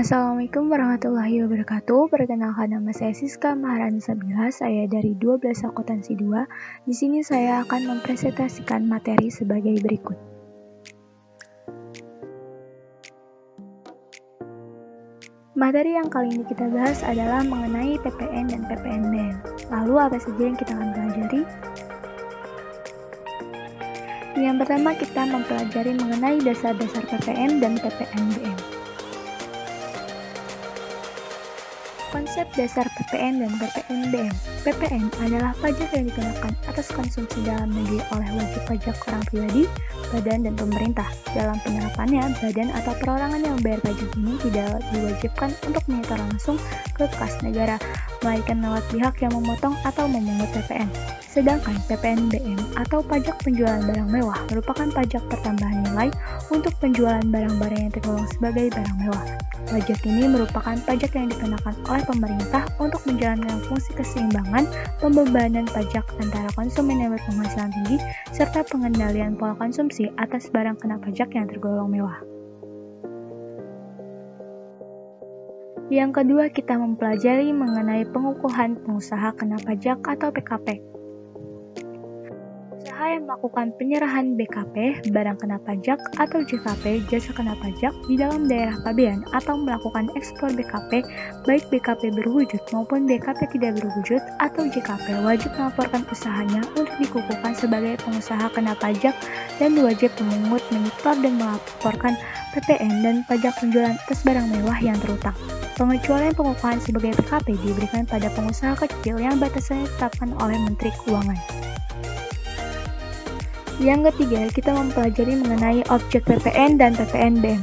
Assalamualaikum warahmatullahi wabarakatuh. Perkenalkan, nama saya Siska Maharani Sabila. Saya dari 12 akuntansi 2. Di sini saya akan mempresentasikan materi sebagai berikut. Materi yang kali ini kita bahas adalah mengenai PPN dan PPNBM. Lalu apa saja yang kita akan pelajari? Yang pertama, kita mempelajari mengenai dasar-dasar PPN dan PPNBM. Konsep dasar PPN dan PPNBM. PPN adalah pajak yang dikenakan atas konsumsi dalam negeri oleh wajib pajak orang pribadi, badan, dan pemerintah. Dalam penerapannya, badan atau perorangan yang membayar pajak ini tidak diwajibkan untuk menyetor langsung ke kas negara, melainkan lewat pihak yang memotong atau memungut PPN. Sedangkan PPNBM atau pajak penjualan barang mewah merupakan pajak pertambahan nilai untuk penjualan barang-barang yang tergolong sebagai barang mewah. Pajak ini merupakan pajak yang dikenakan oleh pemerintah untuk menjalankan fungsi keseimbangan pembebanan pajak antara konsumen yang berpenghasilan tinggi serta pengendalian pola konsumsi atas barang kena pajak yang tergolong mewah. Yang kedua, kita mempelajari mengenai pengukuhan pengusaha kena pajak atau PKP. Usaha yang melakukan penyerahan BKP, barang kena pajak, atau JKP, jasa kena pajak, di dalam daerah pabean atau melakukan ekspor BKP, baik BKP berwujud maupun BKP tidak berwujud atau JKP, wajib melaporkan usahanya untuk dikukuhkan sebagai pengusaha kena pajak dan wajib memungut, menyetor, dan melaporkan PPN dan pajak penjualan atas barang mewah yang terutang. Pengecualian pengukuhan sebagai PKP diberikan pada pengusaha kecil yang batasannya ditetapkan oleh Menteri Keuangan. Yang ketiga, kita mempelajari mengenai objek PPN dan PPNBM.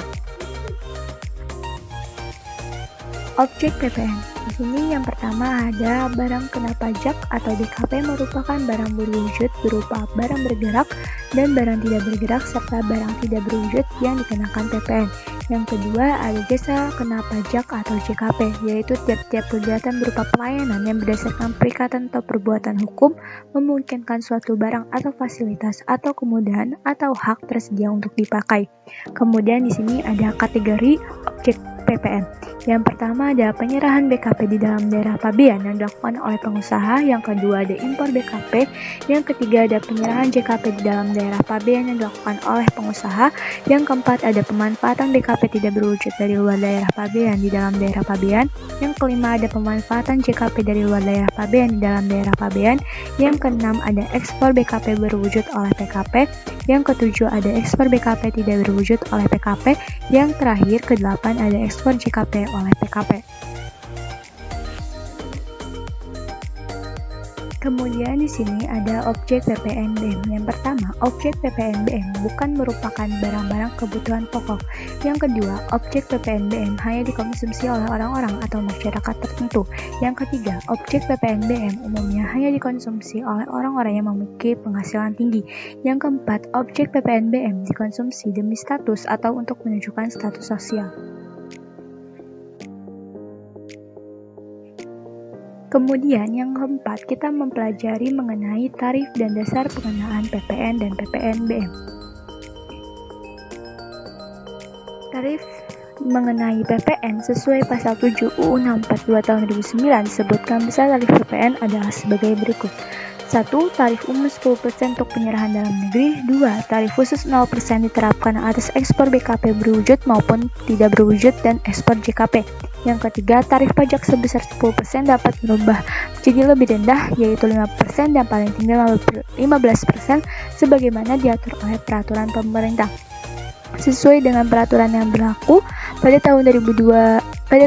Objek PPN. Di sini yang pertama ada barang kena pajak atau BKP merupakan barang berwujud berupa barang bergerak dan barang tidak bergerak serta barang tidak berwujud yang dikenakan PPN. Yang kedua ada jasa kena pajak atau JKP, yaitu tiap-tiap kegiatan berupa pelayanan yang berdasarkan perikatan atau perbuatan hukum memungkinkan suatu barang atau fasilitas atau kemudahan atau hak tersedia untuk dipakai. Kemudian di sini ada kategori objek PPN. Yang pertama ada penyerahan BKP di dalam daerah pabean yang dilakukan oleh pengusaha. Yang kedua ada impor BKP. Yang ketiga ada penyerahan JKP di dalam daerah pabean yang dilakukan oleh pengusaha. Yang keempat ada pemanfaatan BKP tidak berwujud dari luar daerah pabean di dalam daerah pabean. Yang kelima ada pemanfaatan JKP dari luar daerah pabean di dalam daerah pabean. Yang keenam ada ekspor BKP berwujud oleh PKP. Yang ketujuh ada ekspor BKP tidak berwujud oleh PKP. Yang terakhir kedelapan ada ekspor JKP oleh PKP. Kemudian di sini ada objek PPNBM. Yang pertama, objek PPNBM bukan merupakan barang-barang kebutuhan pokok. Yang kedua, objek PPNBM hanya dikonsumsi oleh orang-orang atau masyarakat tertentu. Yang ketiga, objek PPNBM umumnya hanya dikonsumsi oleh orang-orang yang memiliki penghasilan tinggi. Yang keempat, objek PPNBM dikonsumsi demi status atau untuk menunjukkan status sosial. Kemudian yang keempat, kita mempelajari mengenai tarif dan dasar pengenaan PPN dan PPNBM. Tarif mengenai PPN sesuai pasal 7 UU 642 tahun 2009 disebutkan besar tarif PPN adalah sebagai berikut. 1. Tarif umum 10% untuk penyerahan dalam negeri. 2. Tarif khusus 0% diterapkan atas ekspor BKP berwujud maupun tidak berwujud dan ekspor JKP. Yang ketiga, tarif pajak sebesar 10% dapat berubah menjadi lebih rendah, yaitu 5% dan paling tinggi 15% sebagaimana diatur oleh peraturan pemerintah. Sesuai dengan peraturan yang berlaku pada tahun 2022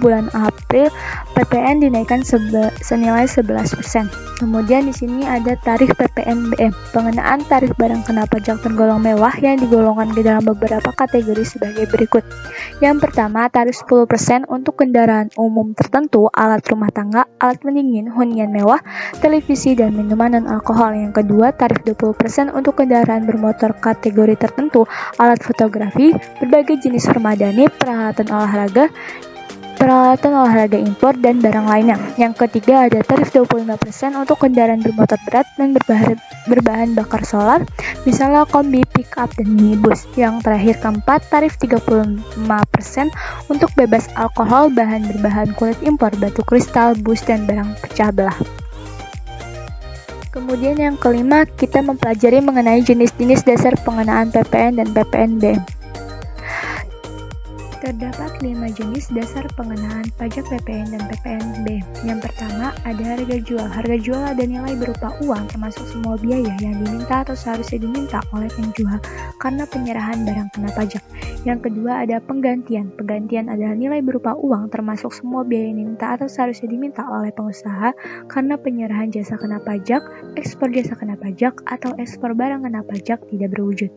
bulan April, PPN dinaikkan senilai 11%. Kemudian di sini ada tarif PPNBM, pengenaan tarif barang kena pajak tergolong mewah yang digolongkan ke dalam beberapa kategori sebagai berikut. Yang pertama, tarif 10% untuk kendaraan umum tertentu, alat rumah tangga, alat pendingin, hunian mewah, televisi, dan minuman non-alkohol. Yang kedua, tarif 20% untuk kendaraan bermotor kategori tertentu, alat fotografi, berbagai jenis permadani, peralatan olahraga, peralatan olahraga impor, dan barang lainnya. Yang ketiga ada tarif 25% untuk kendaraan bermotor berat dan berbahan bakar solar, misalnya kombi, pick-up, dan minibus. Yang terakhir keempat, tarif 35% untuk bebas alkohol, bahan berbahan kulit impor, batu kristal, bus, dan barang pecah belah. Kemudian yang kelima, kita mempelajari mengenai jenis-jenis dasar pengenaan PPN dan PPNBM. Terdapat 5 jenis dasar pengenaan pajak PPN dan PPNBM. Yang pertama ada harga jual. Harga jual ada nilai berupa uang termasuk semua biaya yang diminta atau seharusnya diminta oleh penjual karena penyerahan barang kena pajak. Yang kedua ada penggantian. Penggantian adalah nilai berupa uang termasuk semua biaya yang diminta atau seharusnya diminta oleh pengusaha karena penyerahan jasa kena pajak, ekspor jasa kena pajak, atau ekspor barang kena pajak tidak berwujud.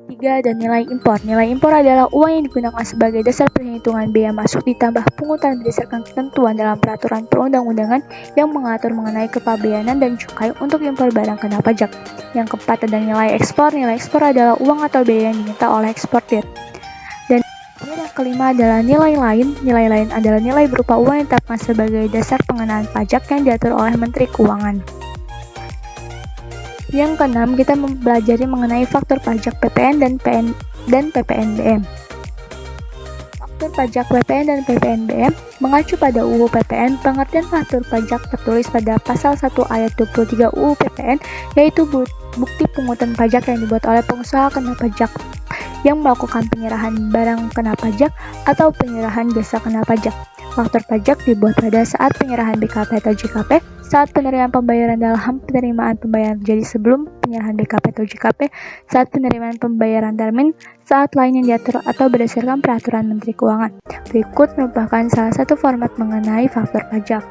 3. Ada nilai impor. Nilai impor adalah uang yang digunakan sebagai dasar perhitungan biaya masuk ditambah pungutan berdasarkan ketentuan dalam peraturan perundang-undangan yang mengatur mengenai kepabeanan dan cukai untuk impor barang kena pajak. Yang keempat ada nilai ekspor. Nilai ekspor adalah uang atau biaya yang diminta oleh eksportir. Dan yang kelima adalah nilai lain. Nilai lain adalah nilai berupa uang yang ditetapkan sebagai dasar pengenaan pajak yang diatur oleh Menteri Keuangan. Yang keenam, kita mempelajari mengenai faktur pajak PPN dan PPNBM. Faktur pajak PPN dan PPNBM mengacu pada UU PPN. Pengertian faktur pajak tertulis pada pasal 1 ayat 23 UU PPN, yaitu bukti pungutan pajak yang dibuat oleh pengusaha kena pajak yang melakukan penyerahan barang kena pajak atau penyerahan jasa kena pajak. Faktur pajak dibuat pada saat penyerahan BKP atau JKP, saat penerimaan pembayaran dalam penerimaan pembayaran terjadi sebelum penyerahan BKP atau JKP, saat penerimaan pembayaran termin, saat lain yang diatur atau berdasarkan peraturan Menteri Keuangan. Berikut merupakan salah satu format mengenai faktur pajak.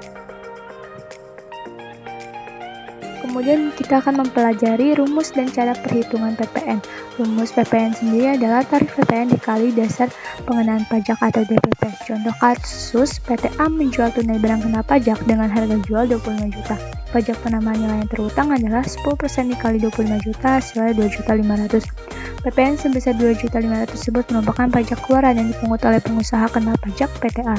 Kemudian kita akan mempelajari rumus dan cara perhitungan PPN. Rumus PPN sendiri adalah tarif PPN dikali dasar pengenaan pajak atau DPP. Contoh kasus, PT A menjual tunai barang kena pajak dengan harga jual 25 juta. Pajak penambahan nilai yang terhutang adalah 10% dikali 25 juta, hasilnya 2.500.000. PPN sebesar 2.500.000 tersebut merupakan pajak keluaran yang dipungut oleh pengusaha kena pajak PT A.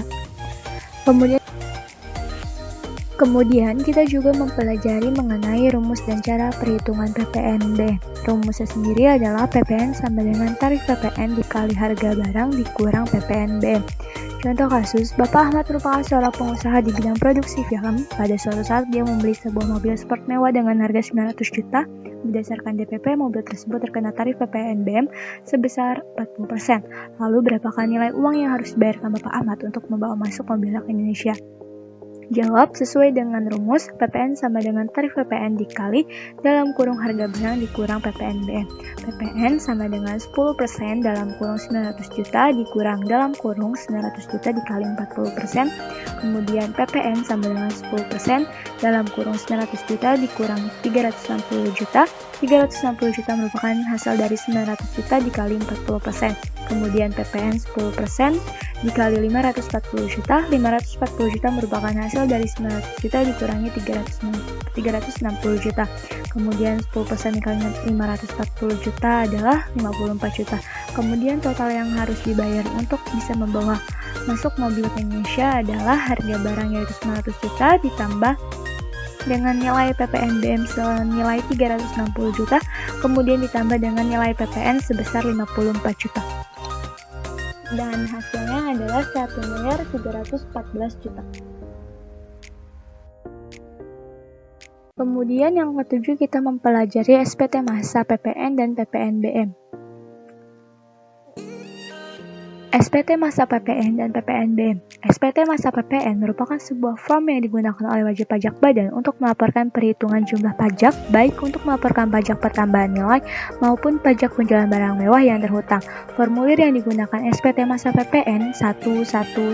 Kemudian kita juga mempelajari mengenai rumus dan cara perhitungan PPNB. Rumusnya sendiri adalah PPN sama dengan tarif PPN dikali harga barang dikurang PPNB. Contoh kasus, Bapak Ahmad merupakan seorang pengusaha di bidang produksi film. Pada suatu saat dia membeli sebuah mobil sport mewah dengan harga 900 juta. Berdasarkan DPP, mobil tersebut terkena tarif PPNBM sebesar 40%. Lalu berapakah nilai uang yang harus dibayarkan Bapak Ahmad untuk membawa masuk mobilnya ke Indonesia? Jawab, sesuai dengan rumus, PPN sama dengan tarif PPN dikali dalam kurung harga barang dikurang PPNBM. PPN sama dengan 10% dalam kurung 900 juta dikurang dalam kurung 900 juta dikali 40%. Kemudian PPN sama dengan 10% dalam kurung 900 juta dikurang 360 juta. 360 juta merupakan hasil dari 900 juta dikali 40%. Kemudian PPN 10% dikali 540 juta. 540 juta merupakan hasil dari 900 juta dikurangi 360 juta. Kemudian 10% dikali 540 juta adalah 54 juta. Kemudian total yang harus dibayar untuk bisa membawa masuk mobil ke Indonesia adalah harga barang yaitu 900 juta ditambah dengan nilai PPNBM senilai 360 juta, kemudian ditambah dengan nilai PPN sebesar 54 juta. Dan hasilnya adalah 1.314 juta. Kemudian yang ketujuh kita mempelajari SPT masa PPN dan PPNBM. SPT masa PPN dan PPNBM. SPT masa PPN merupakan sebuah form yang digunakan oleh wajib pajak badan untuk melaporkan perhitungan jumlah pajak, baik untuk melaporkan pajak pertambahan nilai maupun pajak penjualan barang mewah yang terhutang. Formulir yang digunakan SPT masa PPN 1111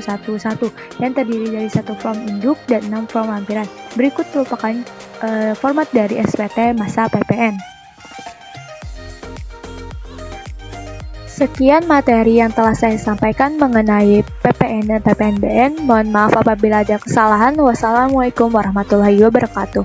yang terdiri dari 1 form induk dan 6 form lampiran. Berikut merupakan format dari SPT masa PPN. Sekian materi yang telah saya sampaikan mengenai PPN dan PPNBM. Mohon maaf apabila ada kesalahan. Wassalamualaikum warahmatullahi wabarakatuh.